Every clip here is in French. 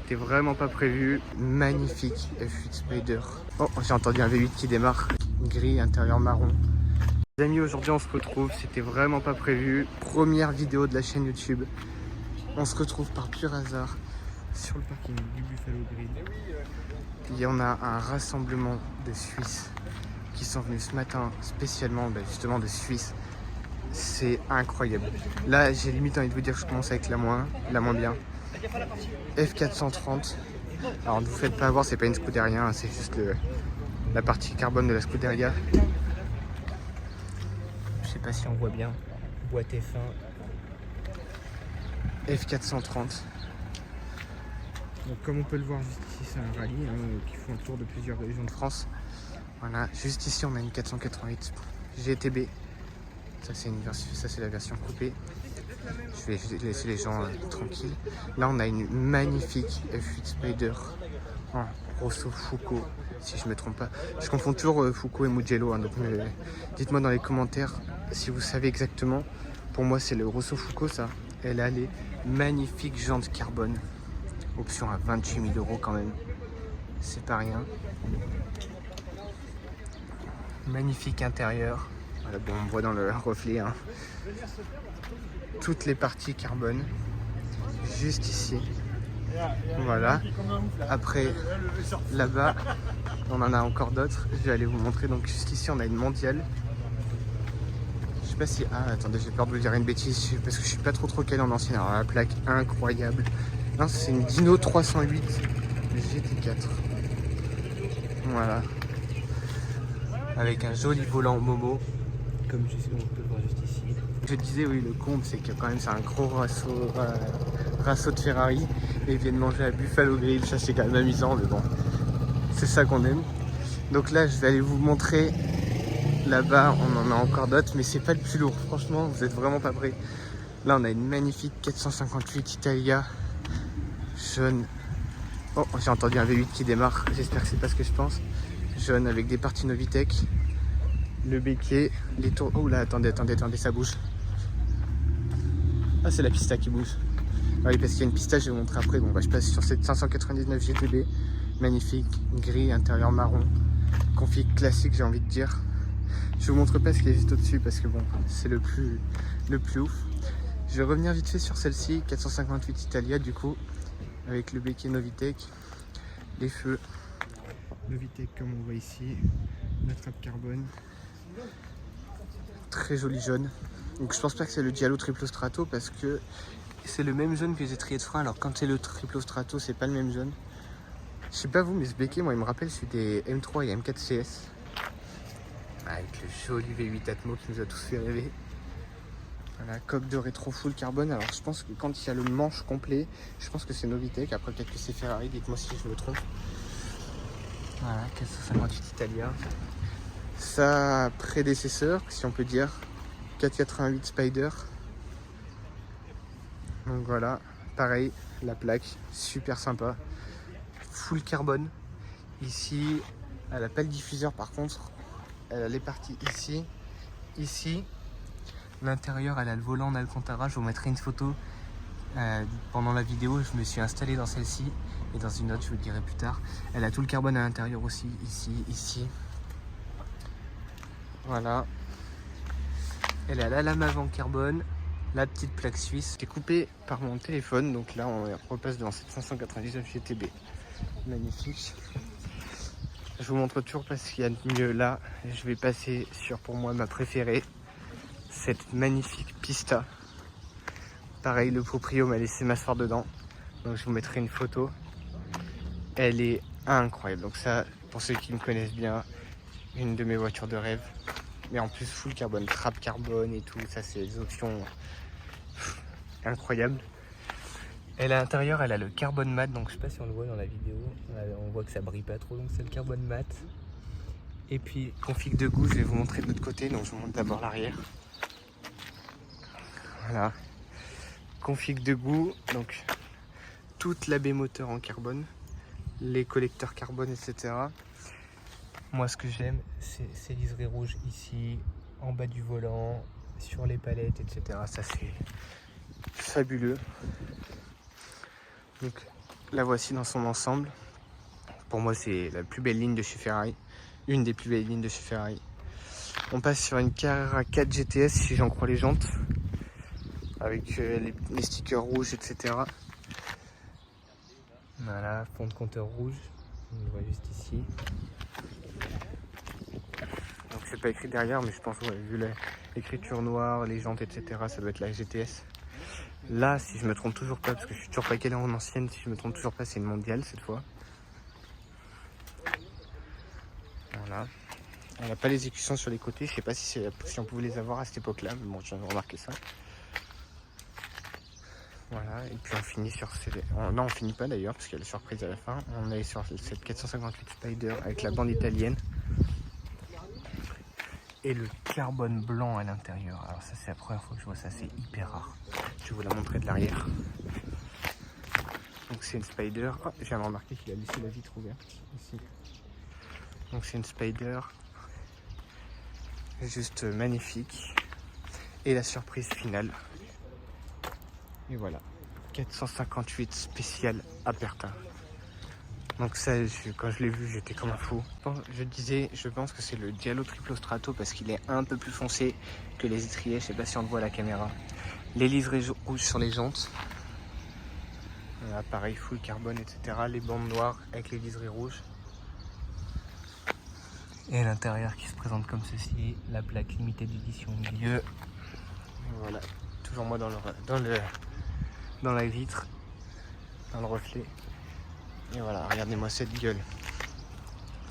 c'était vraiment pas prévu. Magnifique F8 Spider. Oh, j'ai entendu un V8 qui démarre. Gris, intérieur marron. Les amis, aujourd'hui on se retrouve, c'était vraiment pas prévu. Première vidéo de la chaîne YouTube. On se retrouve par pur hasard sur le parking du Buffalo Grill. Il y en a un rassemblement de Suisses qui sont venus ce matin spécialement justement de Suisse. C'est incroyable. Là, j'ai limite envie de vous dire que je commence avec la moins bien. F430. Alors ne vous faites pas avoir, c'est pas une Scuderia, hein, c'est juste la partie carbone de la Scuderia. Je sais pas si on voit bien. Boîte F1. F430. Donc comme on peut le voir juste ici, c'est un rallye qui font le tour de plusieurs régions de France. Voilà, juste ici on a une 488 GTB. Ça c'est la version coupée. Je vais laisser les gens tranquilles. Là on a une magnifique F8 Spider. Rosso Fuoco, si je me trompe pas. Je confonds toujours Fuoco et Mugello. Donc dites-moi dans les commentaires si vous savez exactement. Pour moi c'est le Rosso Fuoco ça. Elle a les magnifiques jantes carbone. Option à 28 000 € quand même. C'est pas rien. Magnifique intérieur. Voilà, bon, on voit dans le reflet toutes les parties carbone. Juste ici. Voilà. Après, là-bas, on en a encore d'autres. Je vais aller vous montrer. Donc juste ici, on a une mondiale. Je sais pas si... Ah, attendez, j'ai peur de vous dire une bêtise parce que je suis pas trop calé en ancien. Alors la plaque incroyable. Non, c'est une Dino 308 GT4. Voilà. Avec un joli volant Momo. Comme on peut le voir juste ici. Je disais, oui, le comble, c'est que quand même, c'est un gros rasso de Ferrari. Et ils viennent manger à Buffalo Grill. Ça, c'est quand même amusant, mais bon. C'est ça qu'on aime. Donc là, je vais aller vous montrer. Là-bas, on en a encore d'autres, mais c'est pas le plus lourd. Franchement, vous êtes vraiment pas prêts. Là, on a une magnifique 458 Italia. Jaune. Oh, j'ai entendu un V8 qui démarre. J'espère que c'est pas ce que je pense. Jaune avec des parties Novitec. Le béquet, les tours. Oh là, attendez, ça bouge. Ah, c'est la pista qui bouge. Ah oui, parce qu'il y a une pista, je vais vous montrer après. Bon, je passe sur cette 599 GTB. Magnifique, gris, intérieur marron. Config classique, j'ai envie de dire. Je vous montre pas ce qui est juste au-dessus parce que bon, c'est le plus ouf. Je vais revenir vite fait sur celle-ci, 458 Italia du coup. Avec le béquet Novitec, les feux Novitec comme on voit ici, la trappe carbone, très joli jaune. Donc je pense pas que c'est le Giallo Triplo Strato parce que c'est le même jaune que les étriers de frein. Alors quand c'est le Triplo Strato, c'est pas le même jaune. Je sais pas vous, mais ce béquet, moi il me rappelle celui des M3 et M4 CS. Avec le joli V8 Atmo qui nous a tous fait rêver. Voilà, coque de rétro full carbone. Alors je pense que quand il y a le manche complet, je pense que c'est Novitec. Après peut-être que c'est Ferrari, dites-moi si je me trompe. Voilà, 458 Italia. Sa prédécesseur, si on peut dire, 488 Spider. Donc voilà, pareil, la plaque, super sympa. Full carbone. Ici, elle n'a pas le diffuseur par contre. Elle est partie ici, ici. L'intérieur, elle a le volant en Alcantara. Je vous mettrai une photo pendant la vidéo. Je me suis installé dans celle-ci et dans une autre, je vous le dirai plus tard. Elle a tout le carbone à l'intérieur aussi, ici. Voilà. Elle a la lame avant carbone, la petite plaque suisse. J'ai coupé par mon téléphone, donc là on repasse dans cette 599 GTB. Magnifique. Je vous montre toujours parce qu'il y a de mieux là. Je vais passer sur pour moi ma préférée. Cette magnifique pista. Pareil, le proprio m'a laissé m'asseoir dedans. Donc je vous mettrai une photo. Elle est incroyable. Donc ça, pour ceux qui me connaissent bien, une de mes voitures de rêve. Mais en plus full carbone, trappe carbone et tout. Ça c'est des options incroyables. Elle à l'intérieur, elle a le carbone mat. Donc je sais pas si on le voit dans la vidéo. On voit que ça brille pas trop. Donc c'est le carbone mat. Et puis config de goût, je vais vous montrer de l'autre côté. Donc je vous montre d'abord l'arrière. Voilà, config de goût, donc toute la baie moteur en carbone, les collecteurs carbone, etc. Moi ce que j'aime, c'est ces liserés rouges ici, en bas du volant, sur les palettes, etc. Ça c'est fabuleux. Donc la voici dans son ensemble. Pour moi, c'est la plus belle ligne de chez Ferrari. Une des plus belles lignes de chez Ferrari. On passe sur une Carrera 4 GTS, si j'en crois les jantes. Avec les stickers rouges, etc. Voilà, fond de compteur rouge. On le voit juste ici. Donc c'est pas écrit derrière, mais je pense, ouais, vu l'écriture noire, les jantes, etc., ça doit être la GTS. Là, si je me trompe toujours pas, parce que je suis toujours pas calé en ancienne, si je me trompe toujours pas, c'est une mondiale cette fois. Voilà. Elle n'a pas les écussons sur les côtés, je sais pas si on pouvait les avoir à cette époque-là, mais bon, j'ai remarqué ça. Voilà, et puis on finit sur non, on finit pas d'ailleurs, parce qu'il y a la surprise à la fin. On est sur cette 458 Spider avec la bande italienne. Et le carbone blanc à l'intérieur. Alors ça, c'est la première fois que je vois ça, c'est hyper rare. Je vais vous la montrer de l'arrière. Donc c'est une Spider. Oh, j'ai remarqué qu'il a laissé la vitre ouverte ici. Donc c'est une Spider. Juste magnifique. Et la surprise finale. Et voilà. 458 spécial Aperta. Donc ça, quand je l'ai vu, j'étais comme un fou. Je pense que c'est le Giallo Triplo Strato parce qu'il est un peu plus foncé que les étriers. Je sais pas si on le voit à la caméra. Les livrets rouges sur les jantes. Voilà, pareil, full carbone, etc. Les bandes noires avec les liserés rouges. Et l'intérieur qui se présente comme ceci. La plaque limited edition au milieu. Et voilà, toujours moi dans la vitre, dans le reflet. Et voilà, regardez-moi cette gueule.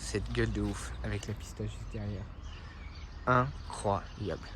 Cette gueule de ouf avec la pistache juste derrière. Incroyable.